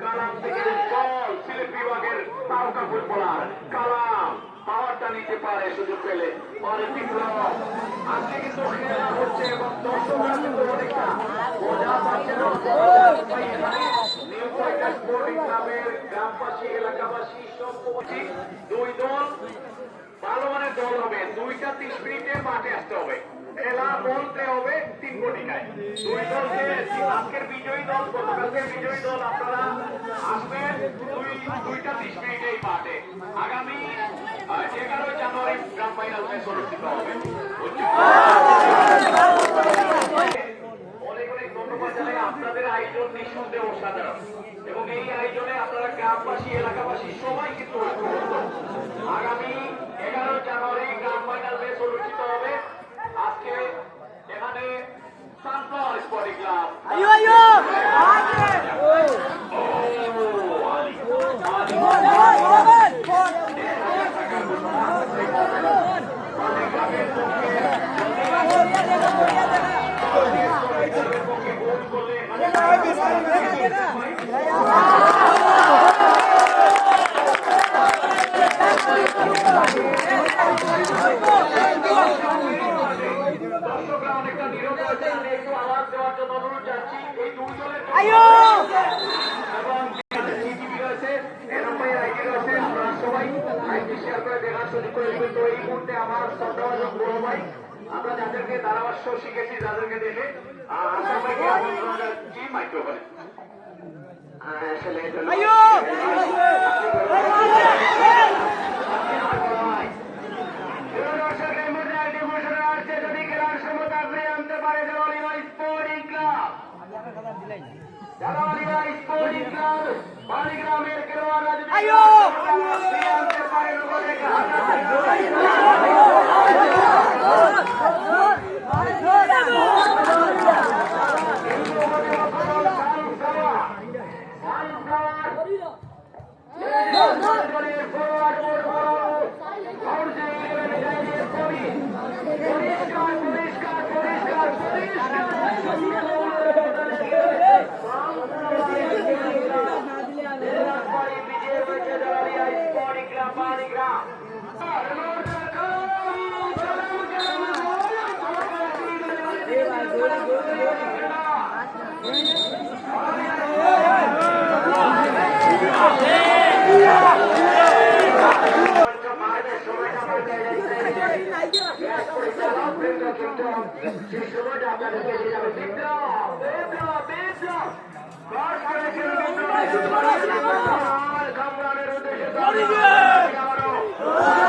কালাম থেকে সিলেট বিভাগের তারকা ফুটবলার কালাম পাওয়ারটা নিতে পারে সুযোগ পেলে পরে বিপ্লব আজকে কিন্তু খেলা হচ্ছে এবং দর্শকরা কিন্তু অনেকটা মজা পাচ্ছেন। নিউ টাইগার স্পোর্টিং ক্লাবের গ্রামবাসী এলাকাবাসী সব দুই দল ভালো মানের দল হবে। 2টা 30 মিনিটে মাঠে আসতে হবে। খেলা বলতে হবে 3 কোটিকায়। দুই দলকে আজকের বিজয়ী দল গতকালকের বিজয়ী দল আপনারা আসবেন 2টা 30 মিনিটে এই মাঠে। আগামী 11 জানুয়ারি গ্রাম ফাইনাল ম্যাচ অনুষ্ঠিত হবে। অনেক অনেক ধন্যবাদ জানাই। আপনাদের আয়োজন নিঃসন্দেহে অসাধারণ এবং এই আয়োজনে আপনারা গ্রামবাসী এলাকাবাসী সবাই কিন্তু আগামী 11 জানুয়ারি গ্রাম ফাইনাল ম্যাচ অনুষ্ঠিত হবে। আজকে এখানে সানফ্লাওয়ার স্পোর্টিং ক্লাব আমরা যাদেরকে ধারাভাষ্য শিখেছি যাদেরকে দেখে মাইক্রোফোনে যদি খেলার ক্ষমতা ফিরে আনতে পারে স্পোর্টিং ক্লাব স্পোর্টিং ক্লাব বালিগ্রামের খেলোয়াড়রা যদি ফিরে আনতে পারে উদ্দেশ্যে